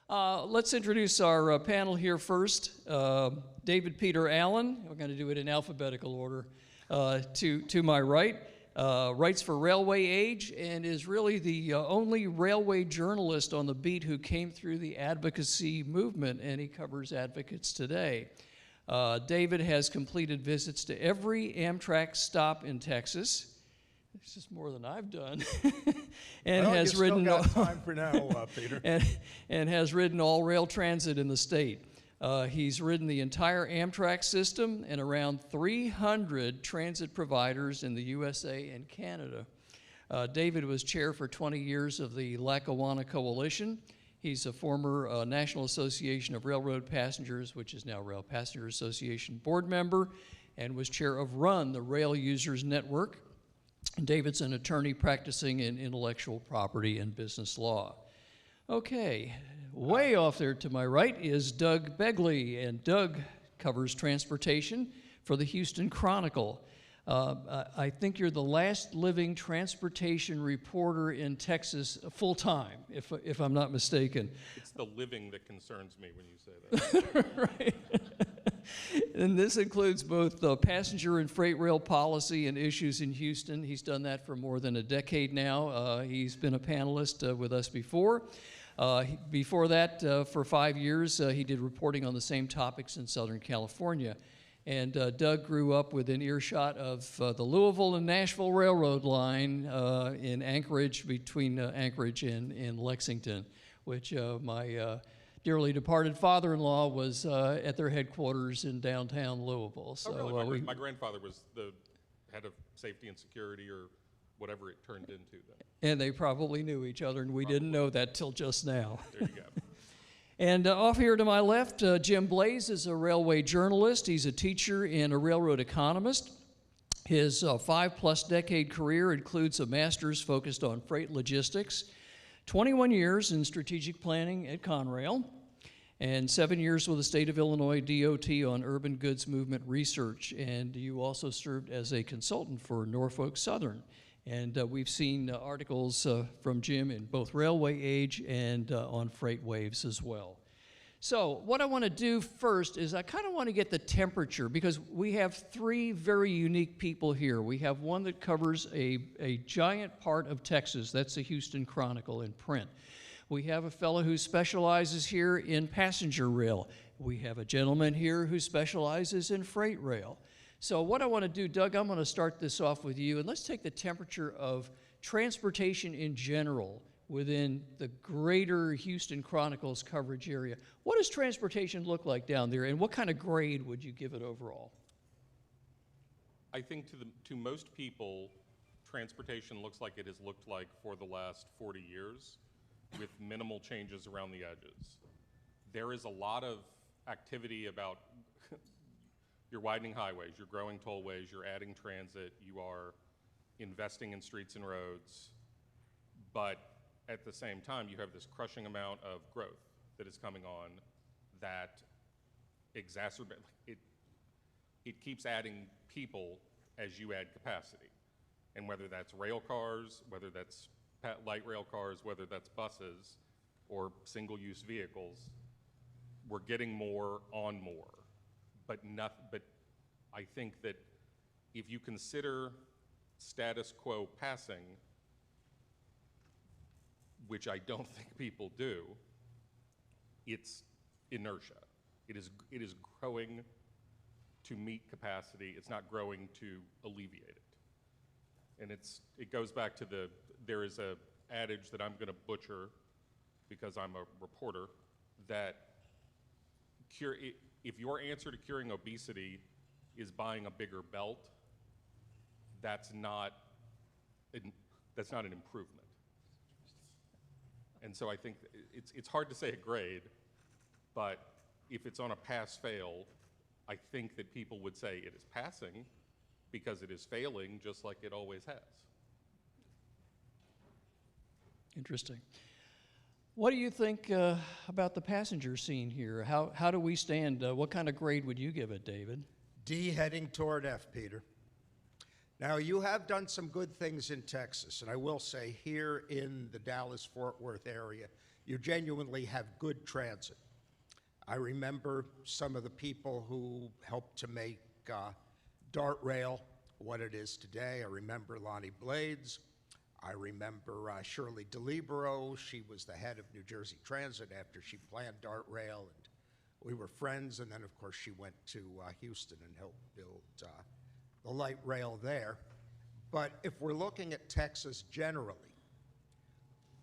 Let's introduce our panel here first. David Peter Allen, we're going to do it in alphabetical order. To my right, writes for Railway Age and is really the only railway journalist on the beat who came through the advocacy movement, and he covers advocates today. David has completed visits to every Amtrak stop in Texas. This is more than I've done. And well, has you ridden still got time for now, Peter. and has ridden all rail transit in the state. He's ridden the entire Amtrak system and around 300 transit providers in the USA and Canada. David was chair for 20 years of the Lackawanna Coalition. He's a former National Association of Railroad Passengers, which is now Rail Passenger Association board member, and was chair of RUN, the Rail Users Network. David's an attorney practicing in intellectual property and business law. Okay, way off there to my right is Doug Begley, and Doug covers transportation for the Houston Chronicle. I think you're the last living transportation reporter in Texas full-time, if I'm not mistaken. It's the living that concerns me when you say that. Right. And this includes both passenger and freight rail policy and issues in Houston. He's done that for more than a decade now. He's been a panelist with us before. Before that, for 5 years, he did reporting on the same topics in Southern California. And Doug grew up within earshot of the Louisville and Nashville Railroad line in Anchorage, between Anchorage and Lexington, which my dearly departed father-in-law was at their headquarters in downtown Louisville. So, oh, really? My grandfather was the head of safety and security, or whatever it turned into then. And they probably knew each other, and we didn't know that till just now. There you go. And off here to my left, Jim Blaze is a railway journalist. He's a teacher and a railroad economist. His 5+ decade career includes a master's focused on freight logistics, 21 years in strategic planning at Conrail, and 7 years with the state of Illinois DOT on urban goods movement research. And you also served as a consultant for Norfolk Southern. And we've seen articles from Jim in both Railway Age and on Freight Waves as well. So what I want to do first is I kind of want to get the temperature, because we have three very unique people here. We have one that covers a giant part of Texas. That's the Houston Chronicle in print. We have a fellow who specializes here in passenger rail. We have a gentleman here who specializes in freight rail. So what I want to do, Doug, I'm going to start this off with you, and let's take the temperature of transportation in general within the greater Houston Chronicle's coverage area. What does transportation look like down there, and what kind of grade would you give it overall? I think to most people, transportation looks like it has looked like for the last 40 years, with minimal changes around the edges. There is a lot of activity about you're widening highways, you're growing tollways, you're adding transit, you are investing in streets and roads, but at the same time, you have this crushing amount of growth that is coming on that exacerbates, it keeps adding people as you add capacity. And whether that's rail cars, whether that's light rail cars, whether that's buses or single-use vehicles, we're getting more on more. But I think that if you consider status quo passing, which I don't think people do, it's inertia. It is growing to meet capacity. It's not growing to alleviate it. And it goes back to there is a adage that I'm going to butcher because I'm a reporter, that if your answer to curing obesity is buying a bigger belt, that's not an improvement. And so I think it's hard to say a grade, but if it's on a pass-fail, I think that people would say it is passing because it is failing just like it always has. Interesting. What do you think about the passenger scene here? How do we stand? What kind of grade would you give it, David? D heading toward F, Peter. Now, you have done some good things in Texas, and I will say here in the Dallas-Fort Worth area, you genuinely have good transit. I remember some of the people who helped to make Dart Rail what it is today. I remember Lonnie Blades. I remember Shirley DeLibero. She was the head of New Jersey Transit after she planned Dart Rail, and we were friends. And then, of course, she went to Houston and helped build the light rail there. But if we're looking at Texas generally,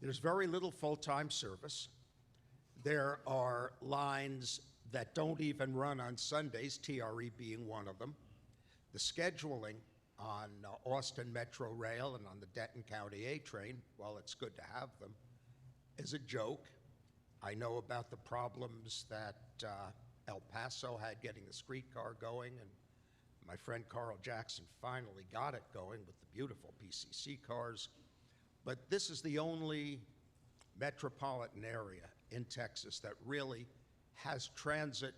there's very little full-time service. There are lines that don't even run on Sundays, TRE being one of them. The scheduling on Austin Metro Rail and on the Denton County A train, while it's good to have them, is a joke. I know about the problems that El Paso had getting the streetcar going, and my friend Carl Jackson finally got it going with the beautiful PCC cars. But this is the only metropolitan area in Texas that really has transit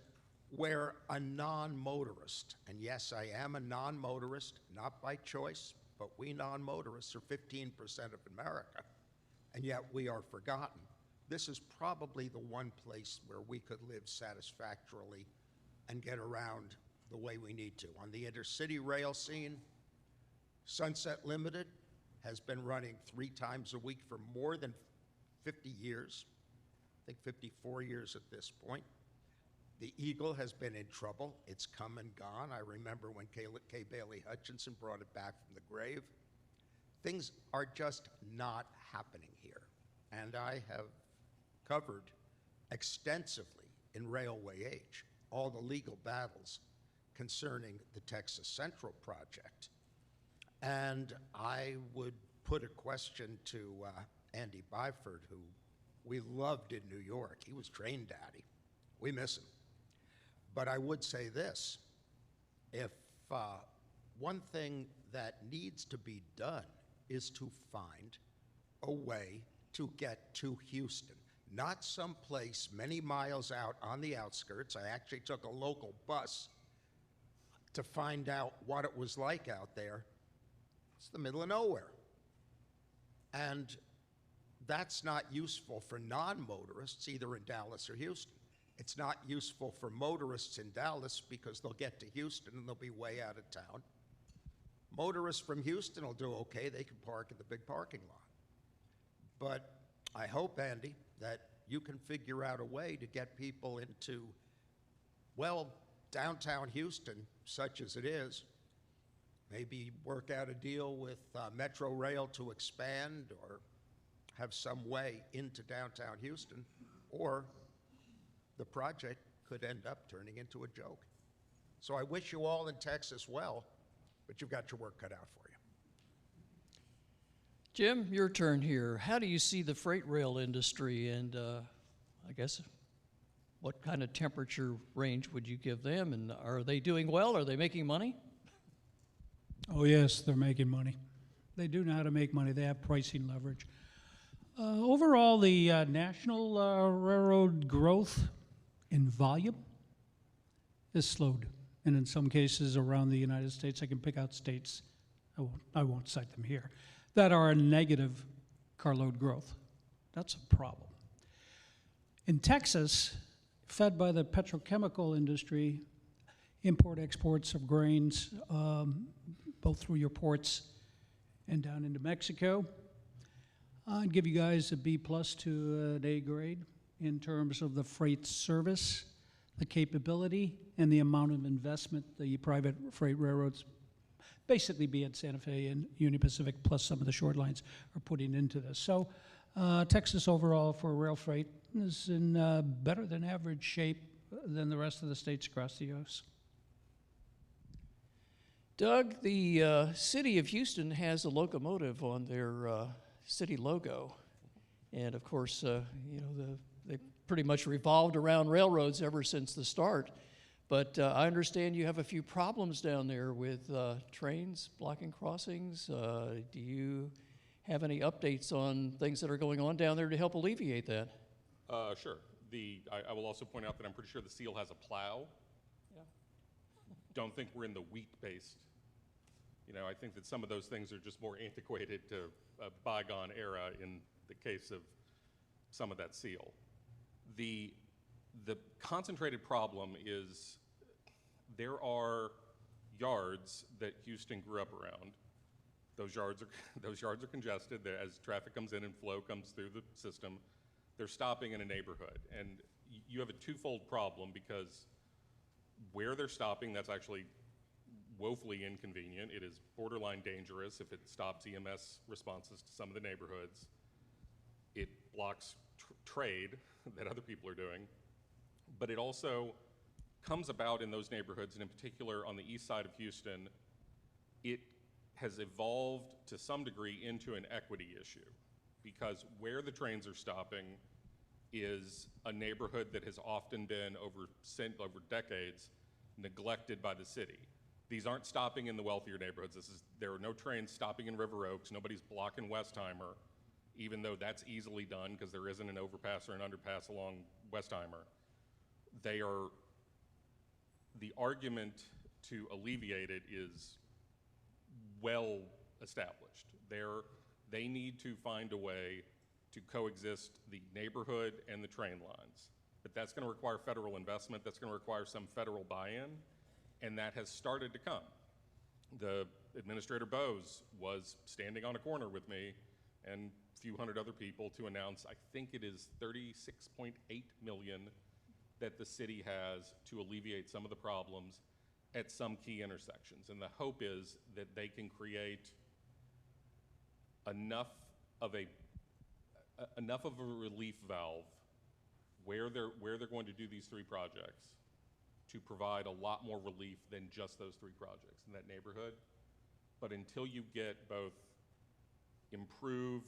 where a non-motorist, and yes, I am a non-motorist, not by choice, but we non-motorists are 15% of America, and yet we are forgotten. This is probably the one place where we could live satisfactorily and get around the way we need to. On the intercity rail scene, Sunset Limited has been running 3 times a week for more than 50 years, I think 54 years at this point. The Eagle has been in trouble. It's come and gone. I remember when Kay Bailey Hutchinson brought it back from the grave. Things are just not happening here. And I have covered extensively in Railway Age all the legal battles concerning the Texas Central project. And I would put a question to Andy Byford, who we loved in New York. He was train daddy. We miss him. But I would say this, if one thing that needs to be done is to find a way to get to Houston, not someplace many miles out on the outskirts. I actually took a local bus to find out what it was like out there. It's the middle of nowhere. And that's not useful for non-motorists, either in Dallas or Houston. It's not useful for motorists in Dallas because they'll get to Houston and they'll be way out of town. Motorists from Houston will do okay. They can park in the big parking lot. But I hope, Andy, that you can figure out a way to get people into, well, downtown Houston, such as it is. Maybe work out a deal with Metro Rail to expand or have some way into downtown Houston, or the project could end up turning into a joke. So I wish you all in Texas well, but you've got your work cut out for you. Jim, your turn here. How do you see the freight rail industry, and I guess what kind of temperature range would you give them, and are they doing well? Are they making money? Oh, yes, they're making money. They do know how to make money. They have pricing leverage. Overall, the national railroad growth in volume is slowed. And in some cases around the United States, I can pick out states, I won't cite them here, that are a negative carload growth. That's a problem. In Texas, fed by the petrochemical industry, import-exports of grains, both through your ports and down into Mexico, I'd give you guys a B+ to an A grade in terms of the freight service, the capability, and the amount of investment the private freight railroads, basically be it Santa Fe and Union Pacific, plus some of the short lines, are putting into this. So Texas overall for rail freight is in better than average shape than the rest of the states across the U.S. Doug, the city of Houston has a locomotive on their city logo. And of course, they pretty much revolved around railroads ever since the start. But I understand you have a few problems down there with trains blocking crossings. Do you have any updates on things that are going on down there to help alleviate that? Sure. I will also point out that I'm pretty sure the Seal has a plow. Yeah. Don't think we're in the wheat-based. I think that some of those things are just more antiquated to a bygone era in the case of some of that seal. The concentrated problem is there are yards that Houston grew up around. Those yards are congested. As traffic comes in and flow comes through the system, they're stopping in a neighborhood. And you have a twofold problem, because where they're stopping, that's actually woefully inconvenient. It is borderline dangerous if it stops EMS responses to some of the neighborhoods. It blocks trade that other people are doing. But it also comes about in those neighborhoods, and in particular on the east side of Houston, it has evolved to some degree into an equity issue, because where the trains are stopping is a neighborhood that has often been over decades neglected by the city. These aren't stopping in the wealthier neighborhoods. There are no trains stopping in River Oaks. Nobody's blocking Westheimer, even though that's easily done because there isn't an overpass or an underpass along Westheimer. The argument to alleviate it is well established. They need to find a way to coexist the neighborhood and the train lines. But that's going to require federal investment. That's going to require some federal buy-in, and that has started to come. The Administrator Bose was standing on a corner with me and a few hundred other people to announce, I think it is $36.8 million that the city has to alleviate some of the problems at some key intersections. And the hope is that they can create enough of a relief valve where they're going to do these three projects to provide a lot more relief than just those three projects in that neighborhood. But until you get both improved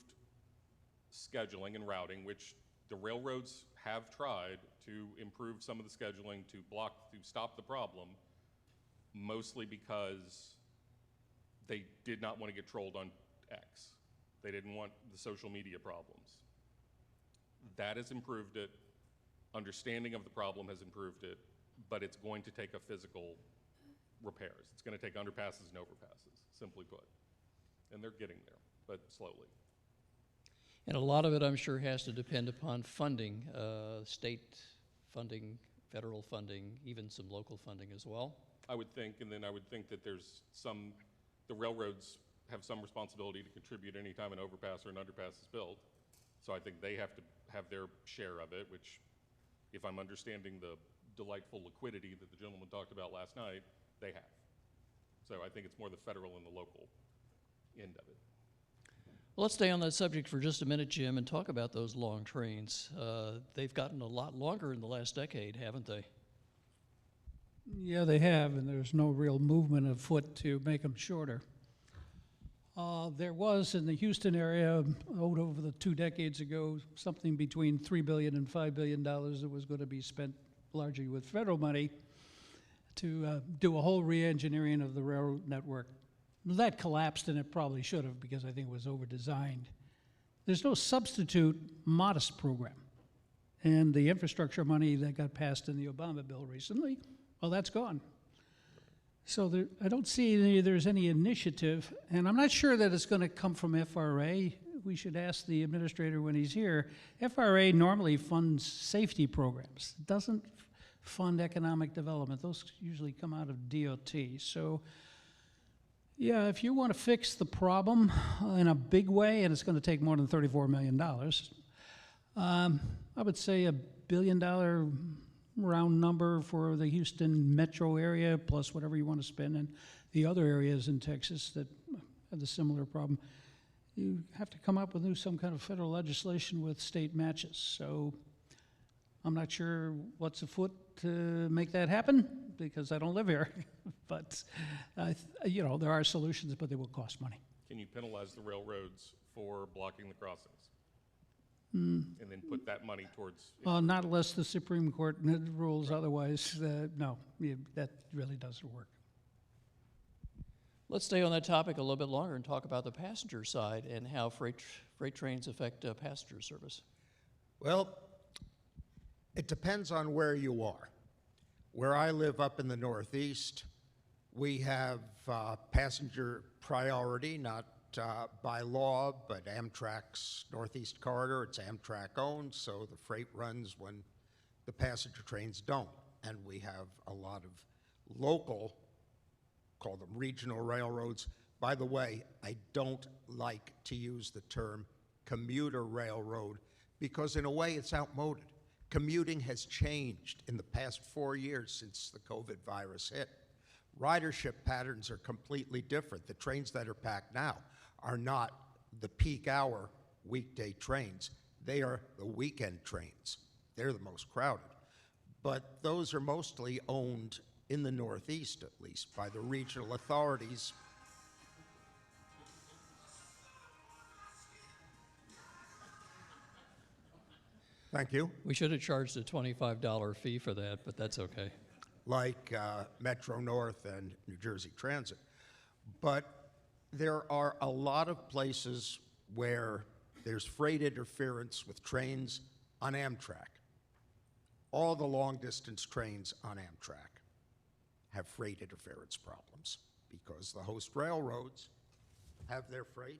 scheduling and routing, which the railroads have tried to improve some of the scheduling to stop the problem, mostly because they did not want to get trolled on X. They didn't want the social media problems. That has improved it. Understanding of the problem has improved it, but it's going to take a physical repairs. It's going to take underpasses and overpasses, simply put. And they're getting there, but slowly. And a lot of it, I'm sure, has to depend upon funding, state funding, federal funding, even some local funding as well. I would think, and then I would think that the railroads have some responsibility to contribute any time an overpass or an underpass is built. So I think they have to have their share of it, which, if I'm understanding the delightful liquidity that the gentleman talked about last night, they have. So I think it's more the federal and the local end of it. Well, let's stay on that subject for just a minute, Jim, and talk about those long trains. They've gotten a lot longer in the last decade, haven't they? Yeah, they have, and there's no real movement afoot to make them shorter. There was in the Houston area, over the 2 decades ago, something between $3 billion and $5 billion that was going to be spent largely with federal money to do a whole re-engineering of the railroad network. That collapsed, and it probably should have, because I think it was over-designed. There's no substitute modest program. And the infrastructure money that got passed in the Obama bill recently, well, that's gone. So I don't see there's any initiative, and I'm not sure that it's going to come from FRA. We should ask the administrator when he's here. FRA normally funds safety programs. It doesn't fund economic development. Those usually come out of DOT. So, yeah, if you want to fix the problem in a big way, and it's going to take more than $34 million, I would say $1 billion round number for the Houston metro area, plus whatever you want to spend in the other areas in Texas that have the similar problem. You have to come up with some kind of federal legislation with state matches. So I'm not sure what's afoot to make that happen, because I don't live here. But, there are solutions, but they will cost money. Can you penalize the railroads for blocking the crossings? And then put that money towards... Not unless the Supreme Court rules otherwise. No, that really doesn't work. Let's stay on that topic a little bit longer and talk about the passenger side and how freight trains affect passenger service. Well, it depends on where you are. Where I live up in the Northeast, we have passenger priority, not by law, but Amtrak's Northeast Corridor, it's Amtrak owned, so the freight runs when the passenger trains don't. And we have a lot of local, call them regional railroads. By the way, I don't like to use the term commuter railroad because in a way it's outmoded. Commuting has changed in the past 4 years since the COVID virus hit. Ridership patterns are completely different. The trains that are packed now are not the peak hour weekday trains. They are the weekend trains. They're the most crowded. But those are mostly owned in the Northeast, at least, by the regional authorities. Thank you. We should have charged a $25 fee for that, but that's okay. Like Metro North and New Jersey Transit. But there are a lot of places where there's freight interference with trains on Amtrak. All the long-distance trains on Amtrak have freight interference problems because the host railroads have their freight.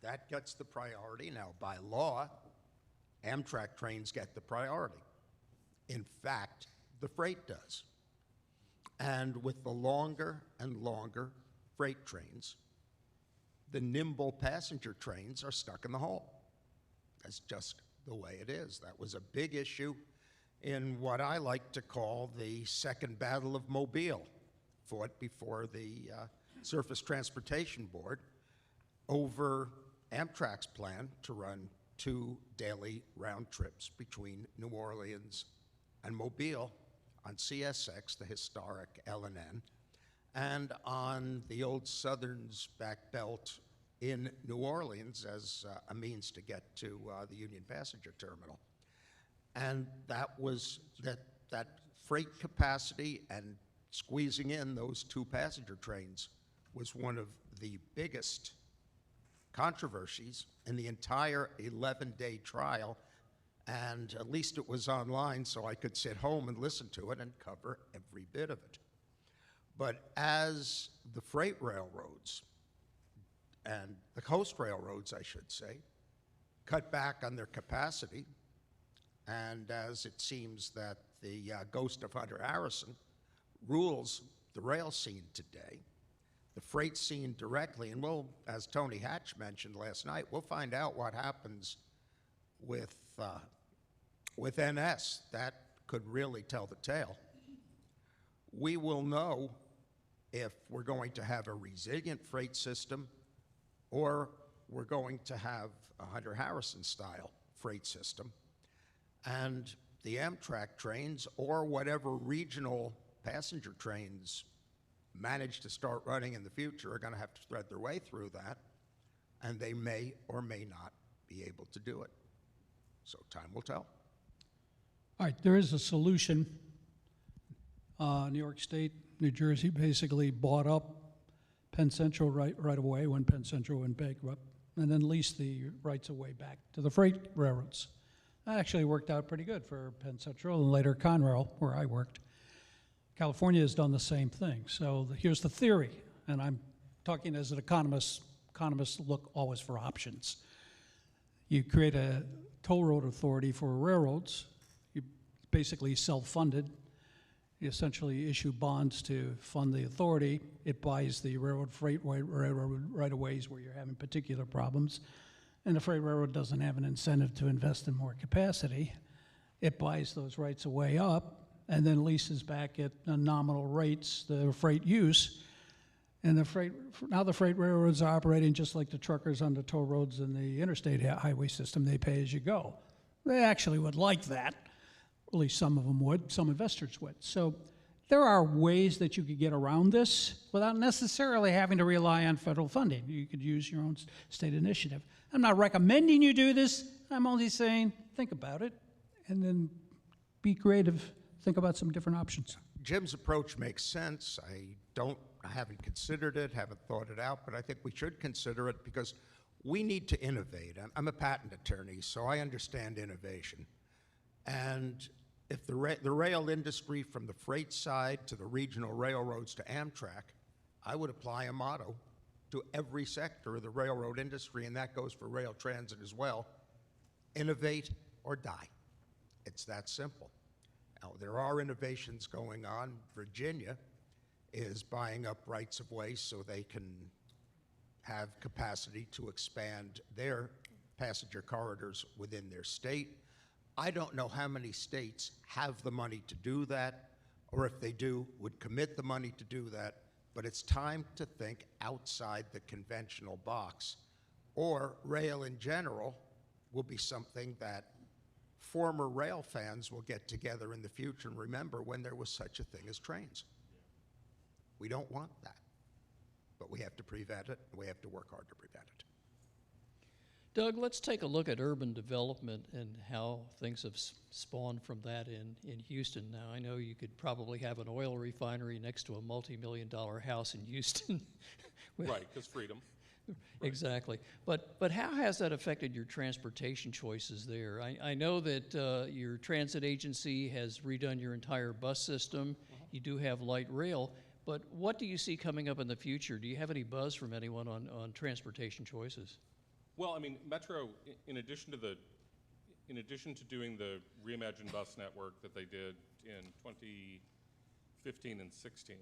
That gets the priority. Now, by law, Amtrak trains get the priority. In fact, the freight does. And with the longer and longer freight trains, the nimble passenger trains are stuck in the hole. That's just the way it is. That was a big issue in what I like to call the Second Battle of Mobile, fought before the Surface Transportation Board over Amtrak's plan to run 2 daily round trips between New Orleans and Mobile on CSX, the historic L&N, and on the old Southern's back belt in New Orleans as a means to get to the Union Passenger Terminal. And that freight capacity and squeezing in those 2 passenger trains was one of the biggest controversies in the entire 11-day trial, and at least it was online so I could sit home and listen to it and cover every bit of it. But as the freight railroads, and the coast railroads, I should say, cut back on their capacity, and as it seems that the ghost of Hunter Harrison rules the rail scene today, the freight scene directly, and we'll, as Tony Hatch mentioned last night, we'll find out what happens with NS. That could really tell the tale. We will know if we're going to have a resilient freight system or we're going to have a Hunter Harrison-style freight system. And the Amtrak trains or whatever regional passenger trains manage to start running in the future are going to have to thread their way through that, and they may or may not be able to do it. So time will tell. All right, there is a solution. New York State, New Jersey basically bought up Penn Central right away when Penn Central went bankrupt, and then leased the rights of way back to the freight railroads. That actually worked out pretty good for Penn Central and later Conrail, where I worked. California has done the same thing. So here's the theory, and I'm talking as an economist. Economists look always for options. You create a toll road authority for railroads. You basically self-funded. You essentially issue bonds to fund the authority. It buys the railroad freight railroad right-of-ways where you're having particular problems. And the freight railroad doesn't have an incentive to invest in more capacity. It buys those rights of way up and then leases back at nominal rates the freight use. And now the freight railroads are operating just like the truckers on the toll roads and the interstate highway system. They pay as you go. They actually would like that. At least some of them would, some investors would. So there are ways that you could get around this without necessarily having to rely on federal funding. You could use your own state initiative. I'm not recommending you do this. I'm only saying think about it and then be creative. Think about some different options. Jim's approach makes sense. I haven't considered it, haven't thought it out, but I think we should consider it because we need to innovate. I'm a patent attorney, so I understand innovation. And if the rail industry from the freight side to the regional railroads to Amtrak, I would apply a motto to every sector of the railroad industry, and that goes for rail transit as well. Innovate or die. It's that simple. Now, there are innovations going on. Virginia is buying up rights of way so they can have capacity to expand their passenger corridors within their state. I don't know how many states have the money to do that, or if they do, would commit the money to do that, but it's time to think outside the conventional box, or rail in general will be something that former rail fans will get together in the future and remember when there was such a thing as trains. We don't want that, but we have to prevent it, and we have to work hard to prevent it. Doug, let's take a look at urban development and how things have spawned from that in Houston. Now, I know you could probably have an oil refinery next to a multi-million-dollar house in Houston. Right, because freedom. Exactly. But how has that affected your transportation choices there? I know that your transit agency has redone your entire bus system. You do have light rail. But what do you see coming up in the future? Do you have any buzz from anyone on transportation choices? Well, I mean, Metro, in addition to doing the reimagined bus network that they did in 2015 and 16,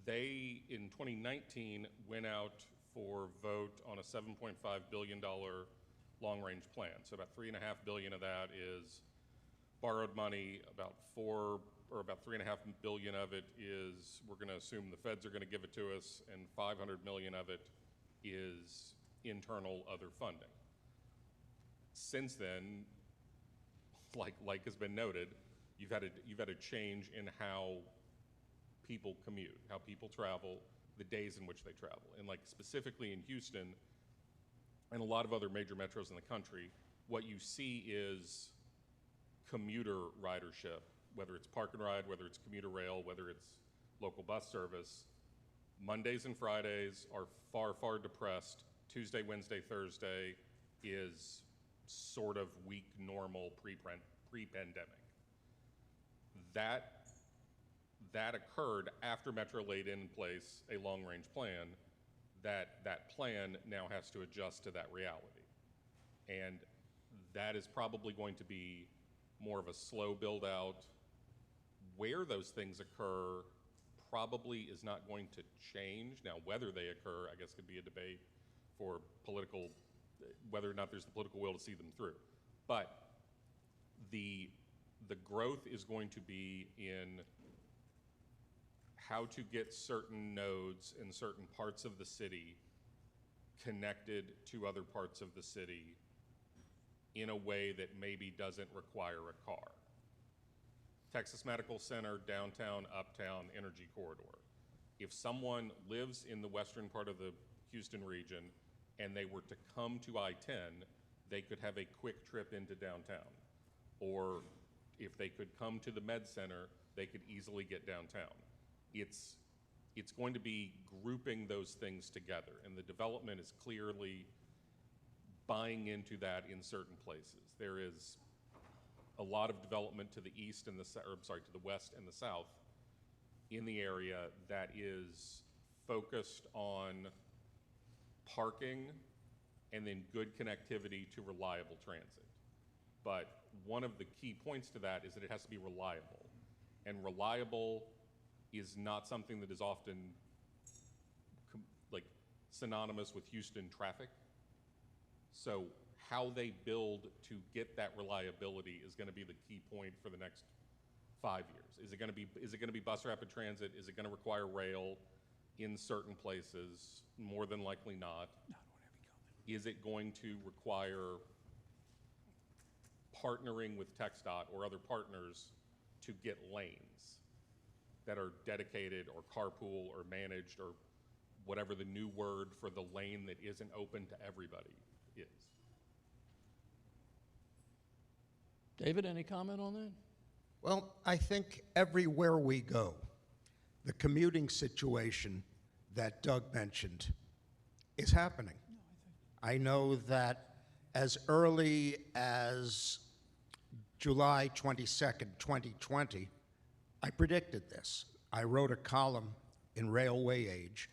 they, in 2019, went out for vote on a $7.5 billion long-range plan. So about $3.5 billion of that is borrowed money, about $3.5 billion of it is, we're gonna assume the feds are gonna give it to us, and $500 million of it is internal other funding. Since then, like has been noted, you've had a change in how people commute, how people travel, the days in which they travel. And like specifically in Houston and a lot of other major metros in the country, what you see is commuter ridership, whether it's park and ride, whether it's commuter rail, whether it's local bus service. Mondays and Fridays are far, far depressed. Tuesday, Wednesday, Thursday is sort of week normal pre-pandemic. That occurred after Metro laid in place a long-range plan. That plan now has to adjust to that reality. And that is probably going to be more of a slow build out. Where those things occur probably is not going to change. Now, whether they occur, I guess, could be a debate for political, whether or not there's the political will to see them through. But the growth is going to be in how to get certain nodes in certain parts of the city connected to other parts of the city in a way that maybe doesn't require a car. Texas Medical Center, downtown, uptown, energy corridor. If someone lives in the western part of the Houston region and they were to come to I-10, they could have a quick trip into downtown. Or if they could come to the med center, they could easily get downtown. It's going to be grouping those things together, and the development is clearly buying into that in certain places. There is a lot of development to the east and to the west and the south in the area that is focused on parking and then good connectivity to reliable transit. But one of the key points to that is that it has to be reliable. And reliable is not something that is often synonymous with Houston traffic. So how they build to get that reliability is going to be the key point for the next 5 years. Is it going to be bus rapid transit? Is it going to require rail in certain places? More than likely not. Is it going to require partnering with TxDOT or other partners to get lanes that are dedicated or carpool or managed or whatever the new word for the lane that isn't open to everybody is? David, any comment on that? Well, I think everywhere we go, the commuting situation that Doug mentioned is happening. I know that as early as July 22nd, 2020, I predicted this. I wrote a column in Railway Age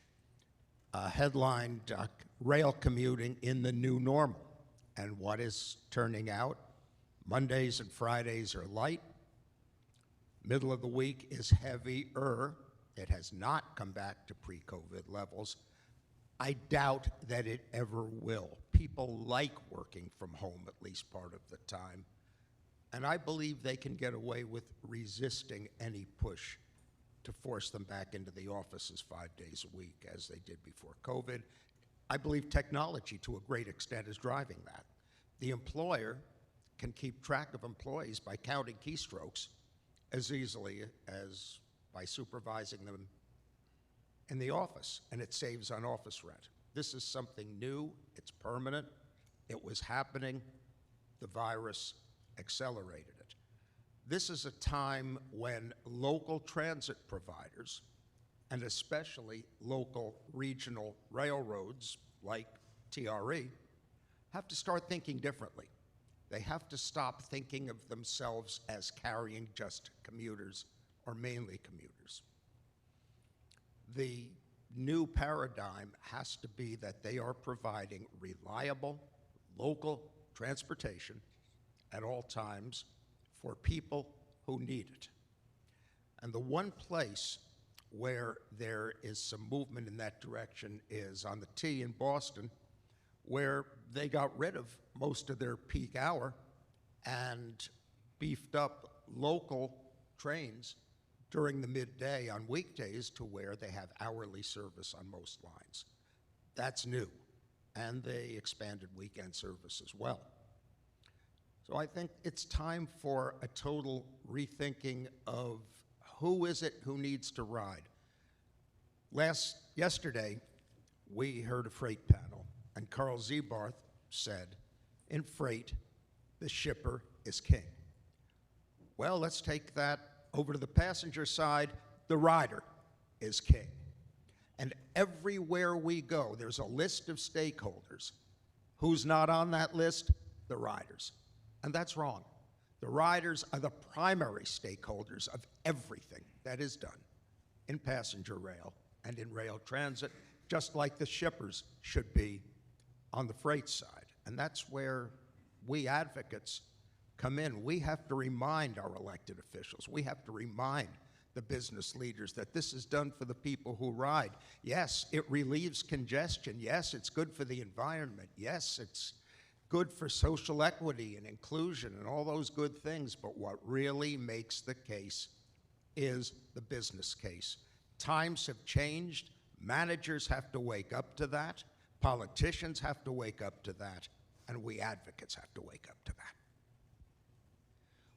headlined rail commuting in the new normal. And what is turning out? Mondays and Fridays are light. Middle of the week is heavier. It has not come back to pre-COVID levels. I doubt that it ever will. People like working from home at least part of the time. And I believe they can get away with resisting any push to force them back into the offices 5 days a week as they did before COVID. I believe technology to a great extent is driving that. The employer can keep track of employees by counting keystrokes as easily as by supervising them in the office, and it saves on office rent. This is something new, it's permanent, it was happening, the virus accelerated it. This is a time when local transit providers, and especially local regional railroads like TRE, have to start thinking differently. They have to stop thinking of themselves as carrying just commuters or mainly commuters. The new paradigm has to be that they are providing reliable, local transportation at all times for people who need it. And the one place where there is some movement in that direction is on the T in Boston, where they got rid of most of their peak hour and beefed up local trains during the midday on weekdays to where they have hourly service on most lines. That's new. And they expanded weekend service as well. So I think it's time for a total rethinking of who is it who needs to ride. Yesterday, we heard a freight panel, and Carl Zebarth said, in freight, the shipper is king. Well, let's take that over to the passenger side. The rider is king. And everywhere we go, there's a list of stakeholders. Who's not on that list? The riders. And that's wrong. The riders are the primary stakeholders of everything that is done in passenger rail and in rail transit, just like the shippers should be on the freight side. And that's where we advocates come in. We have to remind our elected officials, we have to remind the business leaders that this is done for the people who ride. Yes, it relieves congestion. Yes, it's good for the environment. Yes, it's good for social equity and inclusion and all those good things, but what really makes the case is the business case. Times have changed. Managers have to wake up to that. Politicians have to wake up to that. And we advocates have to wake up to that.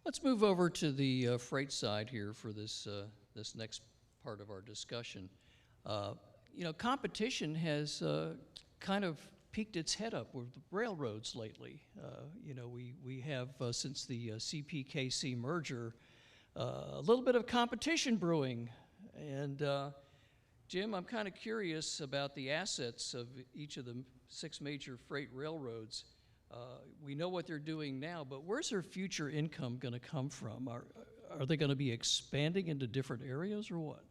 Let's move over to the freight side here for this next part of our discussion. Competition has kind of peeked its head up with the railroads lately. We have, since the CPKC merger, a little bit of competition brewing. And Jim, I'm kind of curious about the assets of each of the 6 major freight railroads. We know what they're doing now, but where's their future income going to come from? Are they going to be expanding into different areas or what?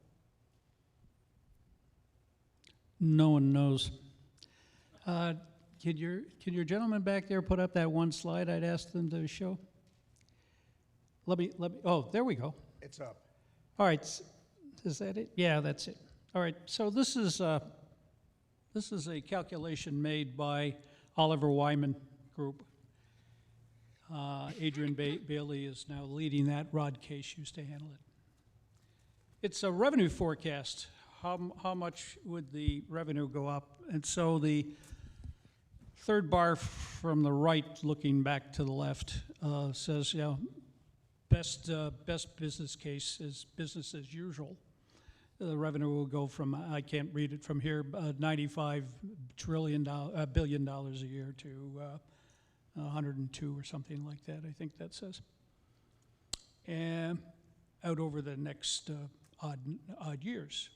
No one knows. Can your gentleman back there put up that one slide I'd asked them to show? Let me, oh, there we go. It's up. All right, is that it? Yeah, that's it. All right, so this is a calculation made by Oliver Wyman Group. Adrian Bailey is now leading that. Rod Case used to handle it. It's a revenue forecast. How much would the revenue go up? And so the third bar from the right, looking back to the left, says, best business case is business as usual. The revenue will go from, I can't read it from here, $95 billion a year to 102 or something like that, I think that says. And out over the next odd years.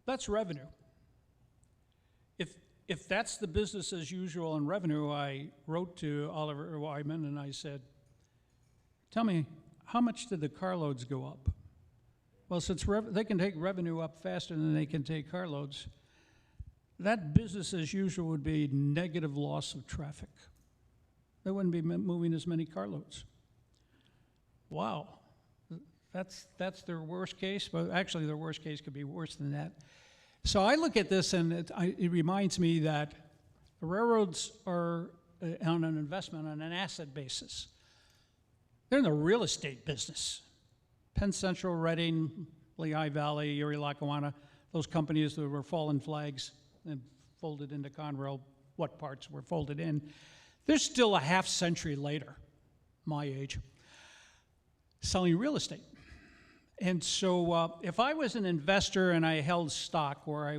That's revenue. If that's the business as usual in revenue, I wrote to Oliver Wyman and I said, tell me, how much did the carloads go up? Well, since they can take revenue up faster than they can take carloads, that business as usual would be negative loss of traffic. They wouldn't be moving as many carloads. Wow, that's their worst case, but actually their worst case could be worse than that. So I look at this and it reminds me that the railroads are on an investment on an asset basis. They're in the real estate business. Penn Central, Reading, Lehigh Valley, Erie, Lackawanna, those companies that were fallen flags and folded into Conrail, what parts were folded in. They're still a half century later, my age, selling real estate. And so if I was an investor and I held stock, or I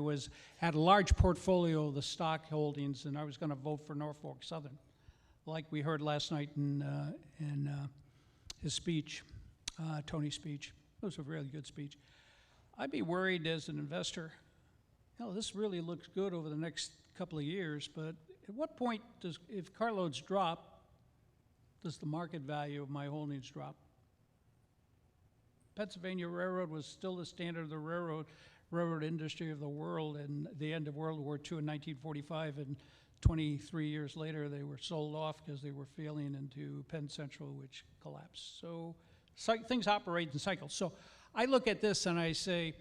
had a large portfolio of the stock holdings and I was going to vote for Norfolk Southern, like we heard last night in his speech, Tony's speech, it was a really good speech, I'd be worried as an investor, this really looks good over the next couple of years, but at what point if carloads drop, does the market value of my holdings drop? Pennsylvania Railroad was still the standard of the railroad industry of the world, and the end of World War II in 1945, and 23 years later they were sold off because they were failing into Penn Central, which collapsed. So things operate in cycles. So I look at this and I say,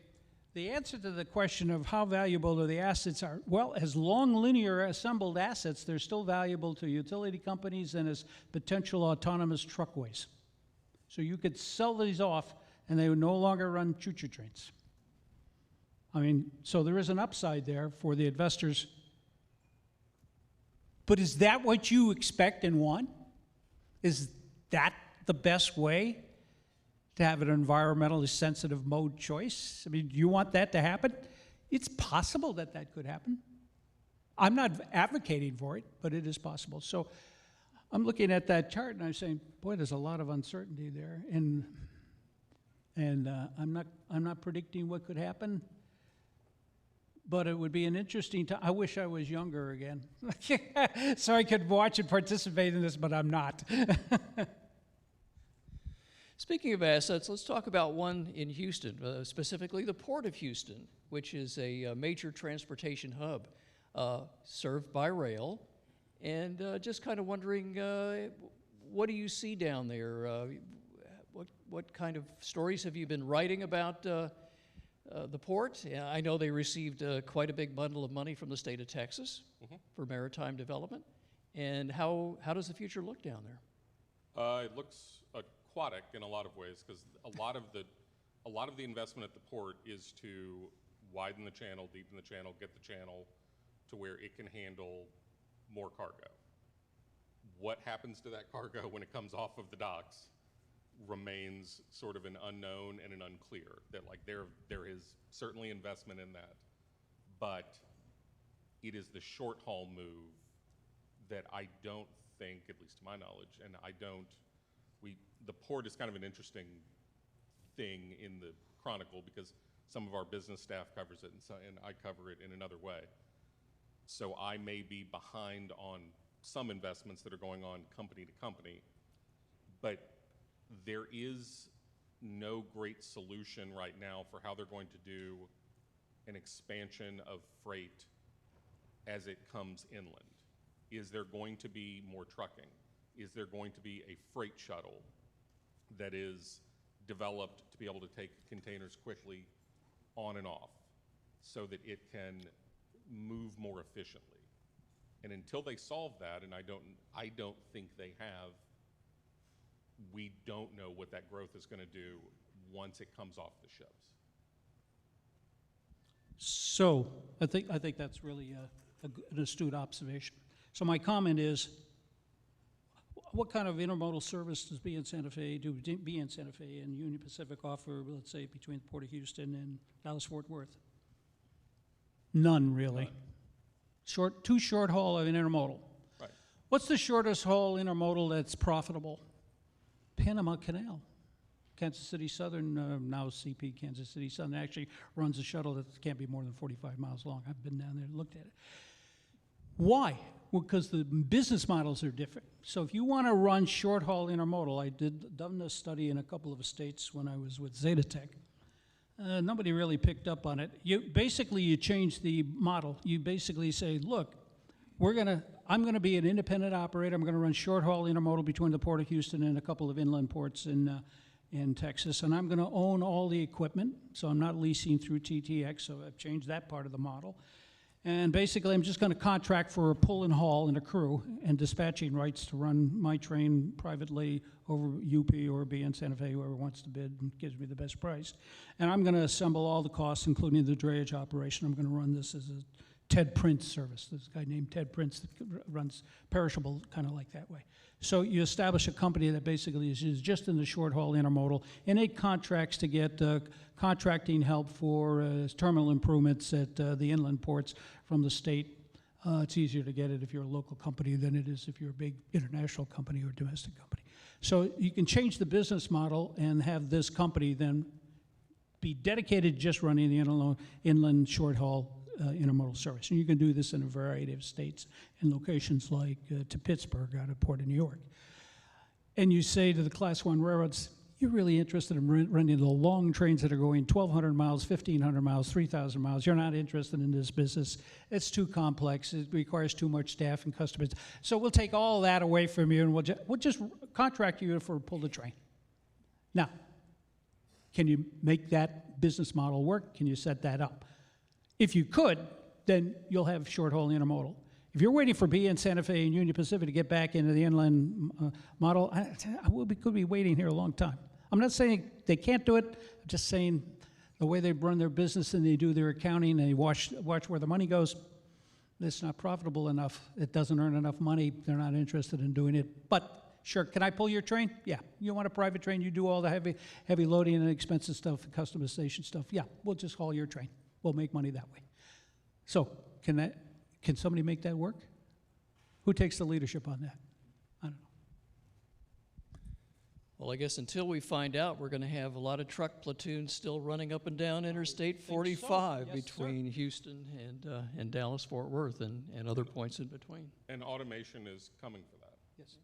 the answer to the question of how valuable are the assets are, well, as long linear assembled assets, they're still valuable to utility companies and as potential autonomous truckways. So you could sell these off and they would no longer run choo-choo trains. I mean, so there is an upside there for the investors. But is that what you expect and want? Is that the best way to have an environmentally sensitive mode choice? I mean, do you want that to happen? It's possible that that could happen. I'm not advocating for it, but it is possible. So I'm looking at that chart and I'm saying, boy, there's a lot of uncertainty there. And I'm not predicting what could happen, but it would be an interesting time. I wish I was younger again, so I could watch and participate in this, but I'm not. Speaking of assets, let's talk about one in Houston, specifically the Port of Houston, which is a major transportation hub served by rail. And just kind of wondering, what do you see down there? What kind of stories have you been writing about the port? I know they received quite a big bundle of money from the state of Texas for maritime development. And how does the future look down there? It looks aquatic in a lot of ways, because a lot of the investment at the port is to widen the channel, deepen the channel, get the channel to where it can handle more cargo. What happens to that cargo when it comes off of the docks remains sort of an unknown and an unclear. That like there is certainly investment in that, but it is the short haul move that I don't think, at least to my knowledge, and the port is kind of an interesting thing in the Chronicle because some of our business staff covers it and I cover it in another way. So I may be behind on some investments that are going on company to company, but there is no great solution right now for how they're going to do an expansion of freight as it comes inland. Is there going to be more trucking? Is there going to be a freight shuttle that is developed to be able to take containers quickly on and off so that it can move more efficiently? And until they solve that, and I don't think they have, we don't know what that growth is going to do once it comes off the ships. So I think that's really an astute observation. So my comment is, what kind of intermodal service does BN Santa Fe and Union Pacific offer, let's say, between the Port of Houston and Dallas-Fort Worth? None, really. Too short haul of an intermodal. Right. What's the shortest haul intermodal that's profitable? Panama Canal. Kansas City Southern, now CP Kansas City Southern, actually runs a shuttle that can't be more than 45 miles long. I've been down there and looked at it. Why? Well, because the business models are different. So if you want to run short-haul intermodal, done this study in a couple of states when I was with Zetatech. Nobody really picked up on it. You change the model. You basically say, look, I'm gonna be an independent operator. I'm gonna run short-haul intermodal between the Port of Houston and a couple of inland ports in Texas, and I'm gonna own all the equipment, so I'm not leasing through TTX, so I've changed that part of the model. And basically, I'm just gonna contract for a pull and haul and a crew and dispatching rights to run my train privately over UP or BN Santa Fe, whoever wants to bid and gives me the best price. And I'm gonna assemble all the costs, including the drayage operation. I'm gonna run this as a Ted Prince service. There's a guy named Ted Prince that runs perishable, kind of like that way. So you establish a company that basically is just in the short-haul intermodal, and it contracts to get contracting help for terminal improvements at the inland ports from the state. It's easier to get it if you're a local company than it is if you're a big international company or domestic company. So you can change the business model and have this company then be dedicated to just running the inland short-haul intermodal service. And you can do this in a variety of states and locations like to Pittsburgh out of Port of New York. And you say to the Class 1 railroads, you're really interested in running the long trains that are going 1,200 miles, 1,500 miles, 3,000 miles. You're not interested in this business. It's too complex. It requires too much staff and customers. So we'll take all that away from you, and we'll just contract you for pull the train. Now, can you make that business model work? Can you set that up? If you could, then you'll have short-haul intermodal. If you're waiting for BN Santa Fe and Union Pacific to get back into the inland model, we could be waiting here a long time. I'm not saying they can't do it. I'm just saying the way they run their business and they do their accounting and they watch where the money goes, it's not profitable enough. It doesn't earn enough money. They're not interested in doing it. But sure, can I pull your train? Yeah. You want a private train? You do all the heavy loading and expensive stuff, and customization stuff. Yeah, we'll just haul your train. We'll make money that way. So can somebody make that work? Who takes the leadership on that? I don't know. Well, I guess until we find out, we're going to have a lot of truck platoons still running up and down Interstate 45 Yes, between Houston and Dallas-Fort Worth and other points in between. And automation is coming for that. Yes.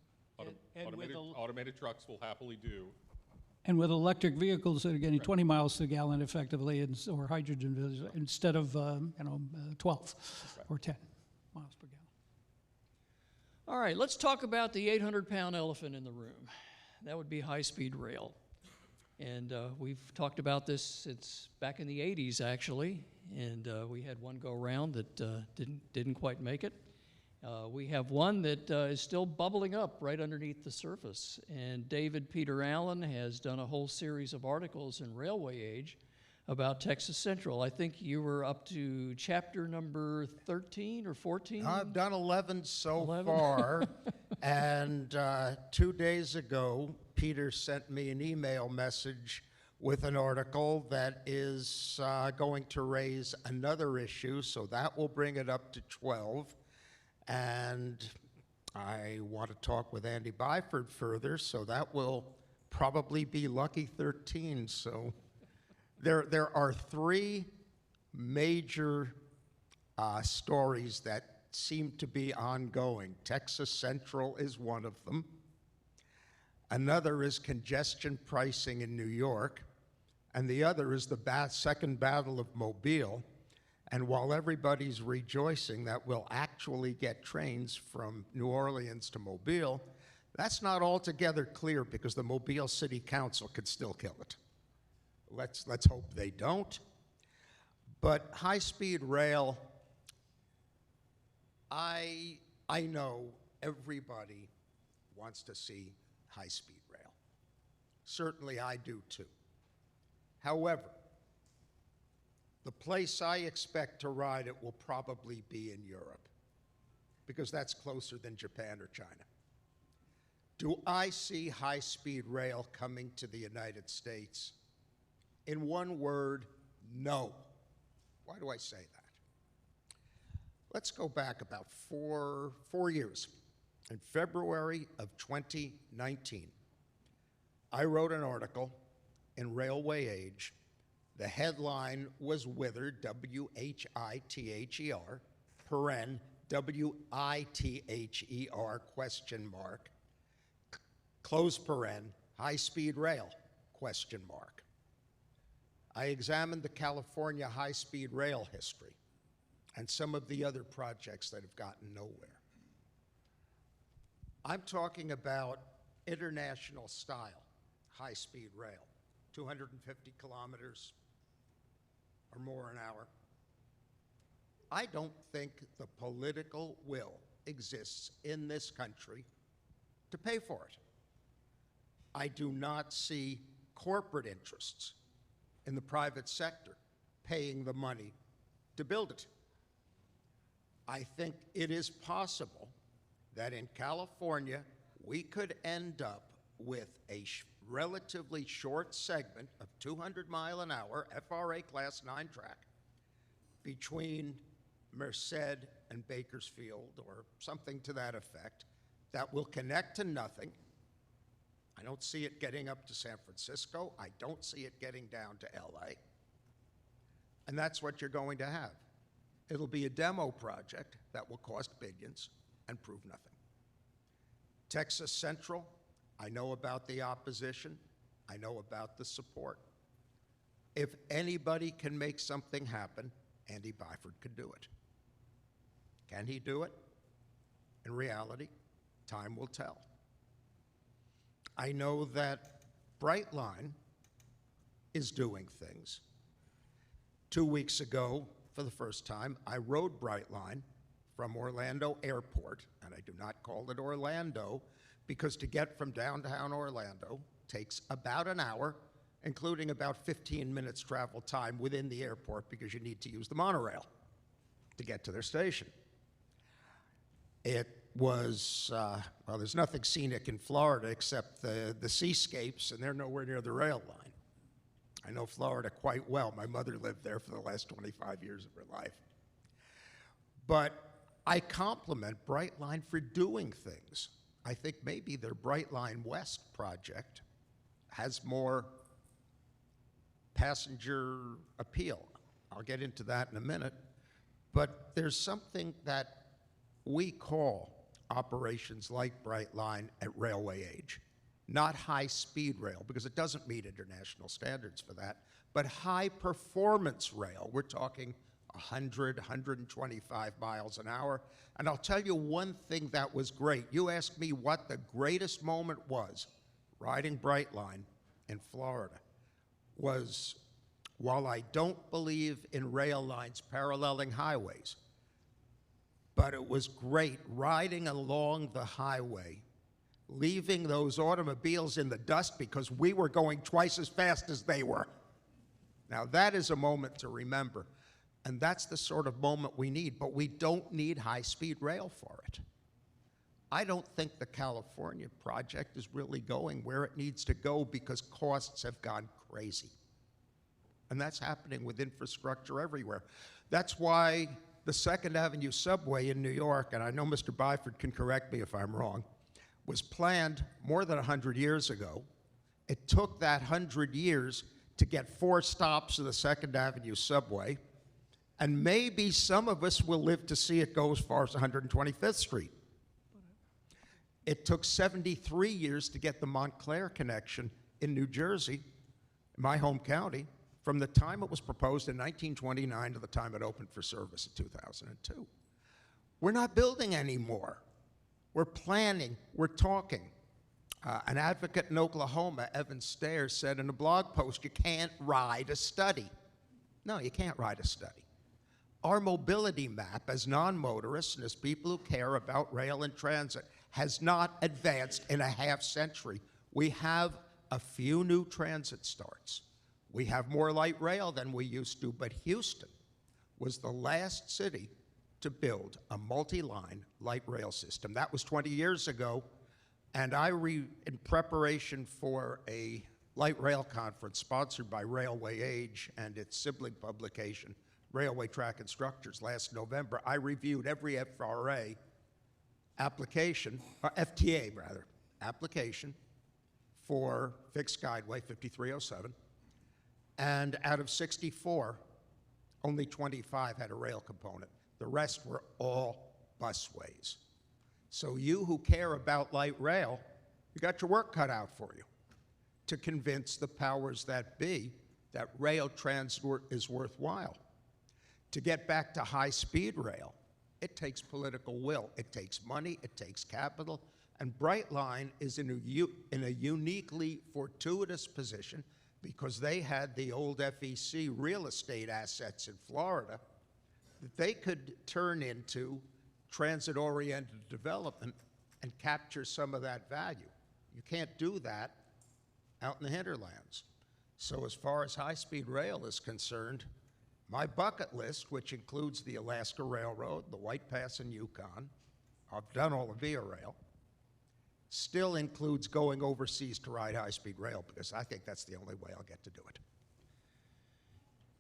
Automated trucks will happily do. And with electric vehicles that are getting 20 miles to the gallon effectively, or hydrogen vehicles, instead of 12 or 10 miles per gallon. All right, let's talk about the 800-pound elephant in the room. That would be high-speed rail. And we've talked about this since back in the 80s, actually. And we had one go around that didn't quite make it. We have one that is still bubbling up right underneath the surface. And David Peter Allen has done a whole series of articles in Railway Age about Texas Central. I think you were up to chapter number 13 or 14? I've done 11 so 11? far. And 2 days ago, Peter sent me an email message with an article that is going to raise another issue, so that will bring it up to 12. And I want to talk with Andy Byford further, so that will probably be lucky 13. So there are three major stories that seem to be ongoing. Texas Central is one of them. Another is congestion pricing in New York. And the other is the second battle of Mobile. And while everybody's rejoicing that we'll actually get trains from New Orleans to Mobile, that's not altogether clear because the Mobile City Council could still kill it. Let's hope they don't. But high-speed rail, I know everybody wants to see high-speed rail. Certainly I do too. However, the place I expect to ride it will probably be in Europe, because that's closer than Japan or China. Do I see high-speed rail coming to the United States? In one word, no. Why do I say that? Let's go back about four years. In February of 2019, I wrote an article in Railway Age. The headline was withered, W-H-I-T-H-E-R, paren, W-I-T-H-E-R, question mark, close paren, high-speed rail, question mark. I examined the California high-speed rail history and some of the other projects that have gotten nowhere. I'm talking about international style high-speed rail, 250 kilometers or more an hour. I don't think the political will exists in this country to pay for it. I do not see corporate interests in the private sector paying the money to build it. I think it is possible that in California, we could end up with a relatively short segment of 200-mile-an-hour FRA Class 9 track between Merced and Bakersfield, or something to that effect, that will connect to nothing. I don't see it getting up to San Francisco. I don't see it getting down to LA. And that's what you're going to have. It'll be a demo project that will cost billions and prove nothing. Texas Central, I know about the opposition. I know about the support. If anybody can make something happen, Andy Byford could do it. Can he do it? In reality, time will tell. I know that Brightline is doing things. 2 weeks ago, for the first time, I rode Brightline from Orlando Airport, and I do not call it Orlando because to get from downtown Orlando takes about an hour, including about 15 minutes travel time within the airport because you need to use the monorail to get to their station. It was, well, there's nothing scenic in Florida except the seascapes, and they're nowhere near the rail line. I know Florida quite well. My mother lived there for the last 25 years of her life. But I compliment Brightline for doing things. I think maybe their Brightline West project has more passenger appeal. I'll get into that in a minute. But there's something that we call operations like Brightline at railway age. Not high-speed rail, because it doesn't meet international standards for that, but high-performance rail. We're talking 100, 125 miles an hour. And I'll tell you one thing that was great. You asked me what the greatest moment was riding Brightline in Florida was, while I don't believe in rail lines paralleling highways, but it was great riding along the highway, leaving those automobiles in the dust because we were going twice as fast as they were. Now that is a moment to remember, and that's the sort of moment we need, but we don't need high-speed rail for it. I don't think the California project is really going where it needs to go because costs have gone crazy. And that's happening with infrastructure everywhere. That's why the Second Avenue subway in New York, and I know Mr. Byford can correct me if I'm wrong, was planned more than 100 years ago. It took that 100 years to get 4 stops of the Second Avenue subway, and maybe some of us will live to see it go as far as 125th Street. It took 73 years to get the Montclair connection in New Jersey, my home county, from the time it was proposed in 1929 to the time it opened for service in 2002. We're not building anymore. We're planning, we're talking. An advocate in Oklahoma, Evan Stair, said in a blog post, you can't ride a study. No, you can't ride a study. Our mobility map as non-motorists and as people who care about rail and transit has not advanced in a half century. We have a few new transit starts. We have more light rail than we used to, but Houston was the last city to build a multi-line light rail system. That was 20 years ago, and in preparation for a light rail conference sponsored by Railway Age and its sibling publication, Railway Track and Structures, last November, I reviewed every FRA application, or FTA rather, application for fixed guideway 5307. And out of 64, only 25 had a rail component. The rest were all busways. So you who care about light rail, you got your work cut out for you to convince the powers that be that rail transport is worthwhile. To get back to high-speed rail, it takes political will, it takes money, it takes capital, and Brightline is in a uniquely fortuitous position because they had the old FEC real estate assets in Florida that they could turn into transit-oriented development and capture some of that value. You can't do that out in the hinterlands. So as far as high-speed rail is concerned, my bucket list, which includes the Alaska Railroad, the White Pass and Yukon, I've done all the Via Rail, still includes going overseas to ride high-speed rail because I think that's the only way I'll get to do it.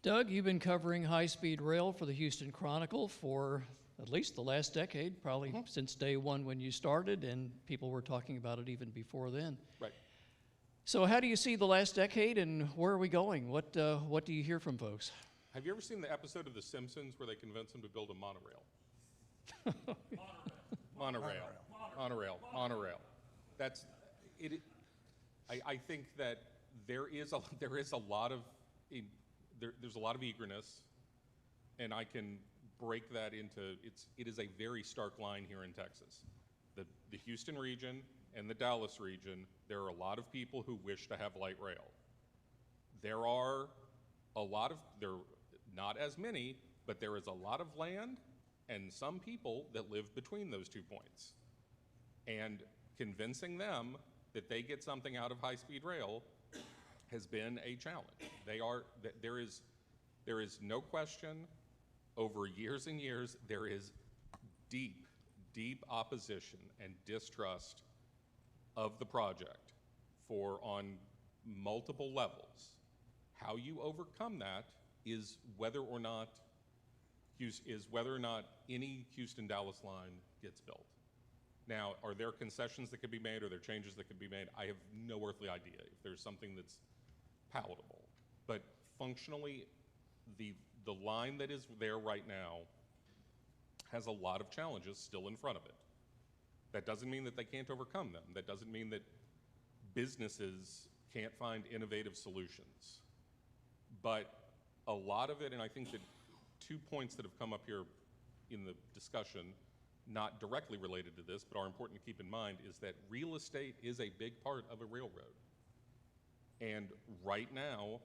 Doug, you've been covering high-speed rail for the Houston Chronicle for at least the last decade, probably since day one when you started, and people were talking about it even before then. Right. So how do you see the last decade, and where are we going? What do you hear from folks? Have you ever seen the episode of The Simpsons where they convince him to build a monorail? Monorail. That's it. I think that there's a lot of eagerness, and I can break that into it is a very stark line here in Texas. The Houston region and the Dallas region, there are a lot of people who wish to have light rail. There are not as many, but there is a lot of land and some people that live between those 2 points. And convincing them that they get something out of high-speed rail has been a challenge. There is no question, over years and years, there is deep opposition and distrust of the project on multiple levels. How you overcome that is whether or not any Houston-Dallas line gets built. Now, are there concessions that could be made? Are there changes that could be made? I have no earthly idea if there's something that's palatable. But functionally, the line that is there right now has a lot of challenges still in front of it. That doesn't mean that they can't overcome them. That doesn't mean that businesses can't find innovative solutions. But a lot of it, and I think that 2 points that have come up here in the discussion, not directly related to this, but are important to keep in mind, is that real estate is a big part of a railroad. And right now,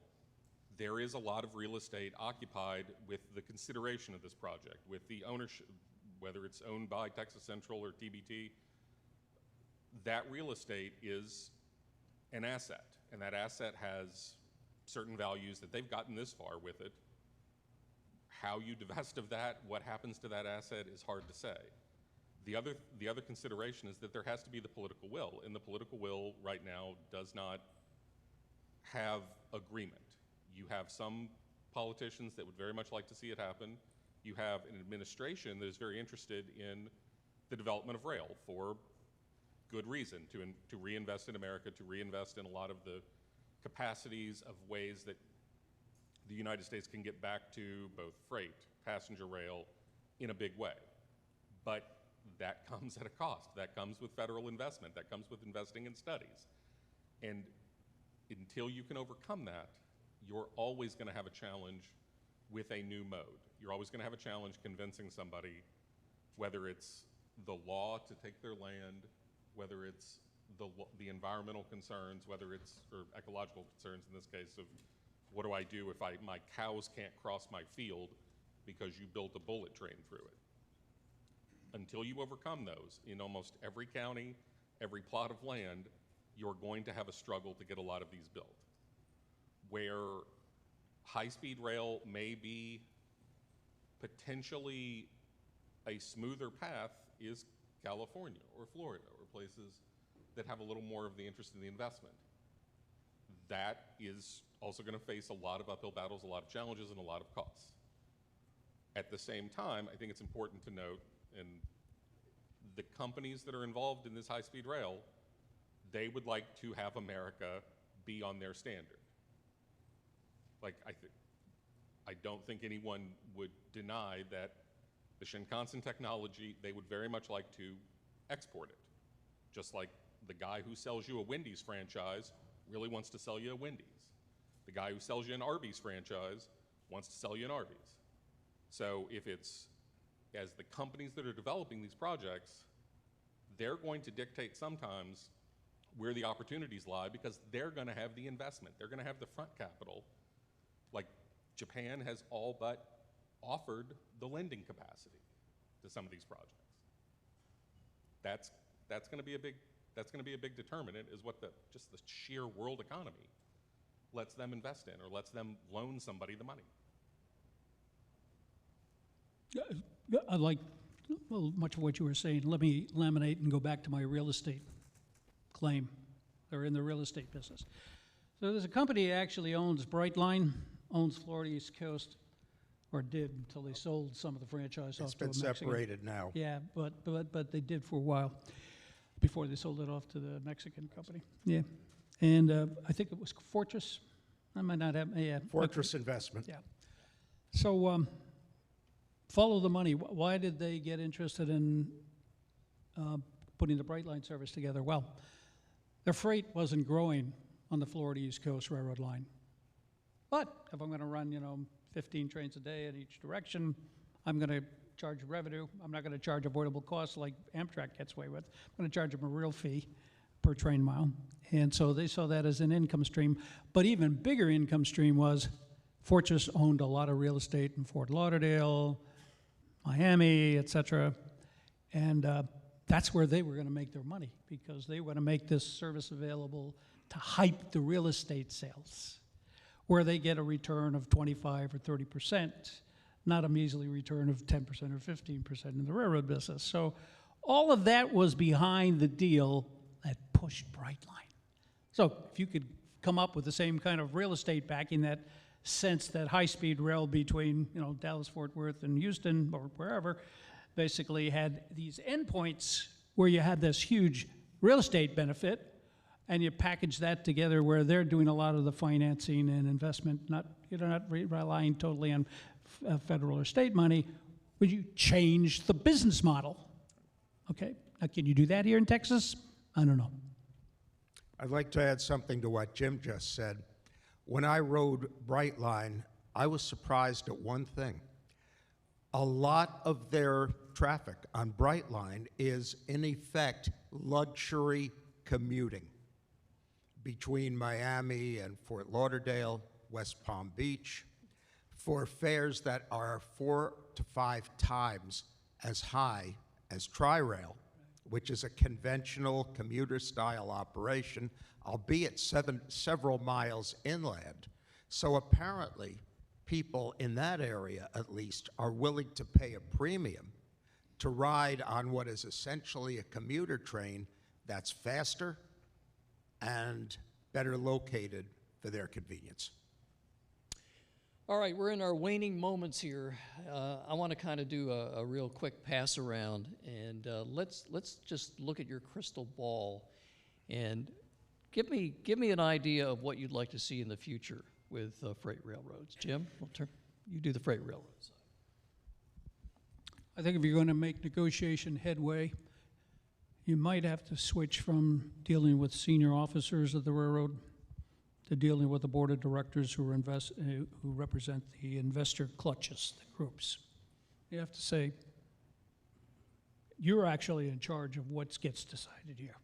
there is a lot of real estate occupied with the consideration of this project, with the ownership, whether it's owned by Texas Central or TBT. That real estate is an asset, and that asset has certain values that they've gotten this far with it. How you divest of that, what happens to that asset is hard to say. The other consideration is that there has to be the political will, and the political will right now does not have agreement. You have some politicians that would very much like to see it happen. You have an administration that is very interested in the development of rail for good reason, to reinvest in America, to reinvest in a lot of the capacities of ways that the United States can get back to both freight, passenger rail in a big way. But that comes at a cost. That comes with federal investment. That comes with investing in studies. And until you can overcome that, you're always going to have a challenge with a new mode. You're always going to have a challenge convincing somebody, whether it's the law to take their land, whether it's the environmental concerns, whether it's or ecological concerns in this case of what do I do if my cows can't cross my field because you built a bullet train through it. Until you overcome those, in almost every county, every plot of land, you're going to have a struggle to get a lot of these built. Where high-speed rail may be potentially a smoother path is California or Florida or places that have a little more of the interest in the investment. That is also going to face a lot of uphill battles, a lot of challenges, and a lot of costs. At the same time, I think it's important to note, and the companies that are involved in this high-speed rail, they would like to have America be on their standard. Like, I don't think anyone would deny that the Shinkansen technology, they would very much like to export it. Just like the guy who sells you a Wendy's franchise really wants to sell you a Wendy's. The guy who sells you an Arby's franchise wants to sell you an Arby's. So if it's, as the companies that are developing these projects, they're going to dictate sometimes where the opportunities lie because they're going to have the investment. They're going to have the front capital. Like Japan has all but offered the lending capacity to some of these projects. That's going to be a big determinant is what just the sheer world economy lets them invest in or lets them loan somebody the money. I like much of what you were saying. Let me laminate and go back to my real estate claim. They're in the real estate business. So there's a company that actually owns Brightline, owns Florida East Coast, or did until they sold some of the franchise off to a It's Mexican. been separated now. Yeah, but they did for a while before they sold it off to the Mexican company. Yeah, and I think it was Fortress. I might not have. Yeah, Fortress Investment. yeah. So follow the money. Why did they get interested in putting the Brightline service together? Well, their freight wasn't growing on the Florida East Coast Railroad line. But if I'm going to run, 15 trains a day in each direction, I'm going to charge revenue. I'm not going to charge avoidable costs like Amtrak gets away with. I'm going to charge them a real fee per train mile. And so they saw that as an income stream. But even bigger income stream was Fortress owned a lot of real estate in Fort Lauderdale, Miami, et cetera. And that's where they were going to make their money because they were going to make this service available to hype the real estate sales, where they get a return of 25 or 30%, not a measly return of 10% or 15% in the railroad business. So all of that was behind the deal that pushed Brightline. So if you could come up with the same kind of real estate backing that sense that high-speed rail between Dallas, Fort Worth, and Houston, or wherever, basically had these endpoints where you had this huge real estate benefit, and you package that together where they're doing a lot of the financing and investment, you're not relying totally on federal or state money, but you change the business model. Okay, now can you do that here in Texas? I don't know. I'd like to add something to what Jim just said. When I rode Brightline, I was surprised at one thing. A lot of their traffic on Brightline is, in effect, luxury commuting between Miami and Fort Lauderdale, West Palm Beach, for fares that are 4 to 5 times as high as Tri-Rail, which is a conventional commuter-style operation, albeit several miles inland. So apparently, people in that area, at least, are willing to pay a premium to ride on what is essentially a commuter train that's faster and better located for their convenience. All right, we're in our waning moments here. I want to kind of do a real quick pass around, and let's just look at your crystal ball and give me an idea of what you'd like to see in the future with freight railroads. Jim, you do the freight railroads. I think if you're going to make negotiation headway, you might have to switch from dealing with senior officers of the railroad to dealing with the board of directors who represent the investor clutches, the groups. You have to say, you're actually in charge of what gets decided here.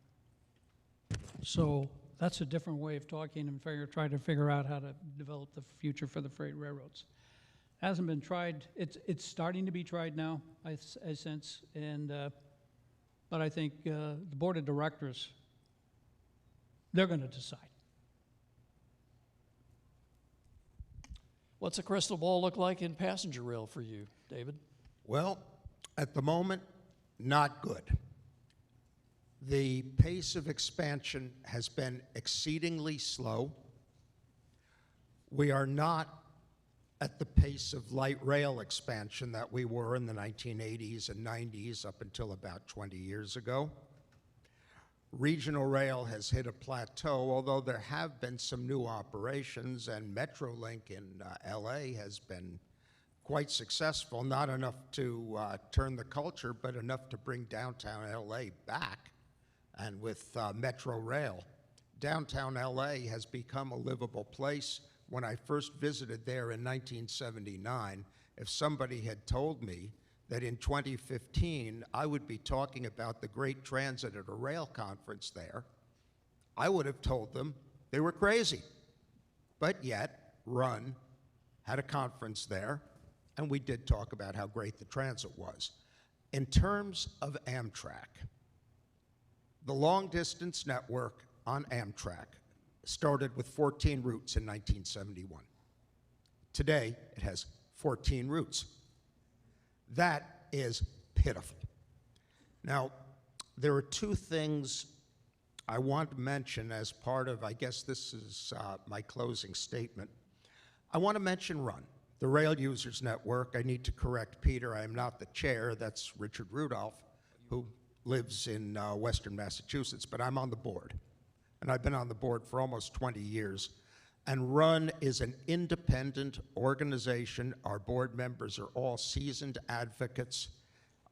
So that's a different way of talking and trying to figure out how to develop the future for the freight railroads. Hasn't been tried. It's starting to be tried now, I sense, but I think the board of directors, they're going to decide. What's a crystal ball look like in passenger rail for you, David? Well, at the moment, not good. The pace of expansion has been exceedingly slow. We are not at the pace of light rail expansion that we were in the 1980s and 90s up until about 20 years ago. Regional rail has hit a plateau, although there have been some new operations, and Metrolink in LA has been quite successful, not enough to turn the culture, but enough to bring downtown LA back. And with Metro Rail, downtown LA has become a livable place when I first visited there in 1979, if somebody had told me that in 2015 I would be talking about the great transit at a rail conference there, I would have told them they were crazy. But yet, RUN had a conference there, and we did talk about how great the transit was. In terms of Amtrak, the long-distance network on Amtrak started with 14 routes in 1971. Today, it has 14 routes. That is pitiful. Now, there are two things I want to mention as part of, I guess this is my closing statement. I want to mention RUN, the Rail Users Network. I need to correct Peter. I am not the chair. That's Richard Rudolph, who lives in Western Massachusetts, but I'm on the board. And I've been on the board for almost 20 years. And RUN is an independent organization. Our board members are all seasoned advocates.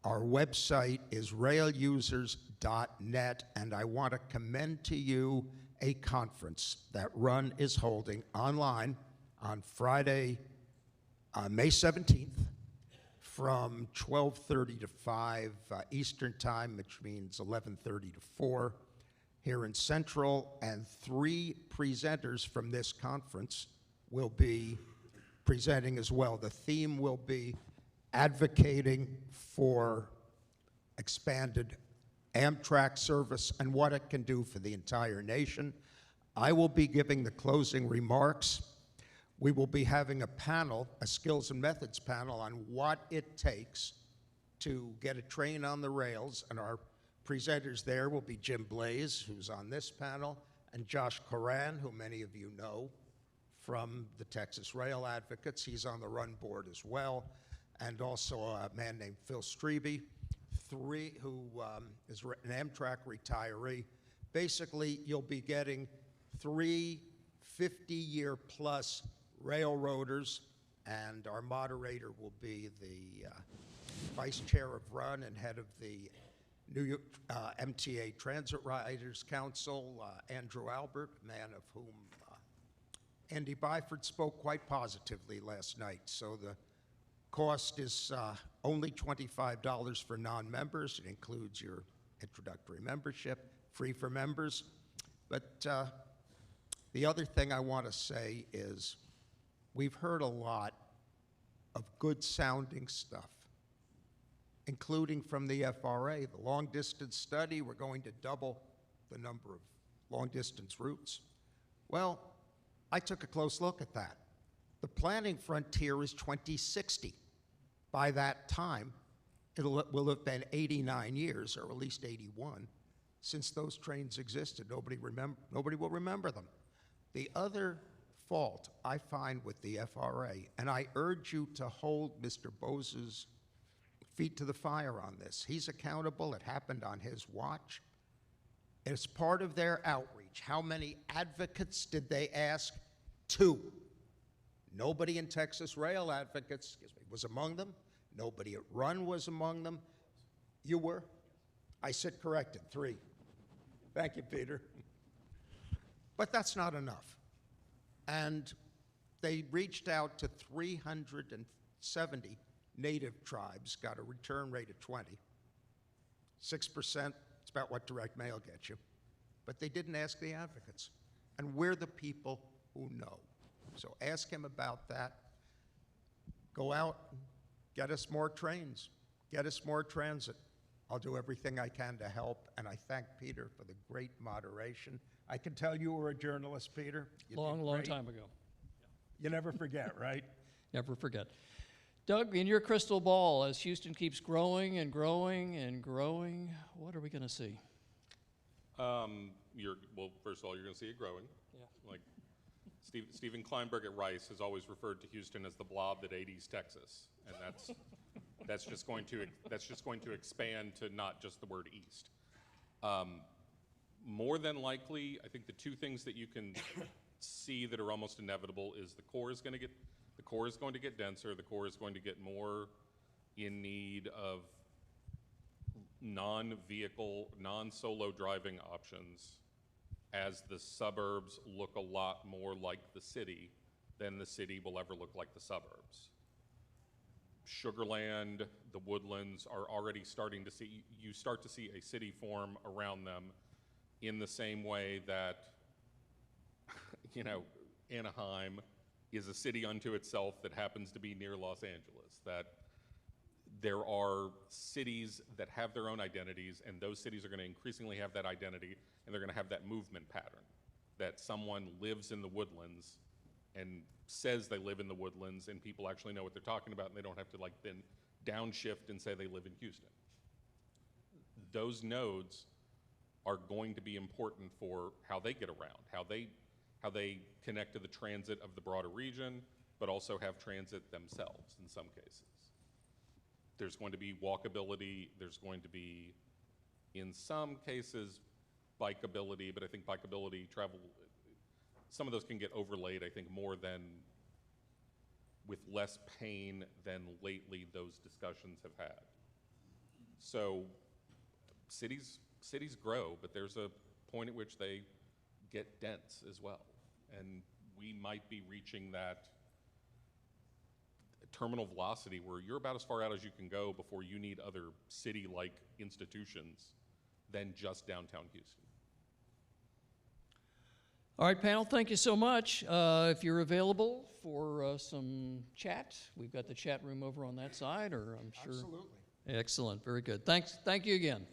Our website is railusers.net, and I want to commend to you a conference that RUN is holding online on Friday, May 17th, from 12:30 to 5 Eastern Time, which means 11:30 to 4 here in Central, and 3 presenters from this conference will be presenting as well. The theme will be advocating for expanded Amtrak service and what it can do for the entire nation. I will be giving the closing remarks. We will be having a panel, a skills and methods panel, on what it takes to get a train on the rails, and our presenters there will be Jim Blaze, who's on this panel, and Josh Coran, who many of you know from the Texas Rail Advocates. He's on the RUN board as well, and also a man named Phil Strebe, who is an Amtrak retiree. Basically, you'll be getting 3 50-year-plus railroaders, and our moderator will be the vice chair of RUN and head of the New York MTA Transit Riders Council, Andrew Albert, man of whom Andy Byford spoke quite positively last night. So the cost is only $25 for non-members. It includes your introductory membership, free for members. But the other thing I want to say is we've heard a lot of good-sounding stuff, including from the FRA. The long-distance study, we're going to double the number of long-distance routes. Well, I took a close look at that. The planning frontier is 2060. By that time, it will have been 89 years, or at least 81, since those trains existed. Nobody will remember them. The other fault I find with the FRA, and I urge you to hold Mr. Bose's feet to the fire on this. He's accountable. It happened on his watch. As part of their outreach, how many advocates did they ask? 2. Nobody in Texas Rail Advocates was among them. Nobody at RUN was among them. You were? I sit corrected, 3. Thank you, Peter. But that's not enough. And they reached out to 370 native tribes, got a return rate of 20. 6%, it's about what direct mail gets you. But they didn't ask the advocates. And we're the people who know. So ask him about that. Go out, get us more trains, get us more transit. I'll do everything I can to help, and I thank Peter for the great moderation. I can tell you were a journalist, Peter. Long time ago. You never forget, right? Never forget. Doug, in your crystal ball, as Houston keeps growing and growing and growing, what are we going to see? Well, first of all, you're going to see it growing. Yeah. Like Stephen Kleinberg at Rice has always referred to Houston as the blob that 80s Texas, and that's just going to expand to not just the word east. More than likely, I think the 2 things that you can see that are almost inevitable is the core is going to get denser. The core is going to get more in need of non-vehicle, non-solo driving options as the suburbs look a lot more like the city then the city will ever look like the suburbs. Sugarland, the Woodlands are already starting to see, you start to see a city form around them in the same way that, you know, Anaheim is a city unto itself that happens to be near Los Angeles, that there are cities that have their own identities, and those cities are going to increasingly have that identity, and they're going to have that movement pattern, that someone lives in the Woodlands and says they live in the Woodlands, and people actually know what they're talking about, and they don't have to like then downshift and say they live in Houston. Those nodes are going to be important for how they get around, how they connect to the transit of the broader region, but also have transit themselves in some cases. There's going to be walkability, there's going to be, in some cases, bikeability, but I think bikeability, travel, some of those can get overlaid, I think, more than, with less pain than lately those discussions have had. So cities grow, but there's a point at which they get dense as well. And we might be reaching that terminal velocity where you're about as far out as you can go before you need other city-like institutions than just downtown Houston. All right, panel, thank you so much. If you're available for some chat, we've got the chat room over on that side, or I'm sure. Absolutely. Excellent, very good. Thank you again.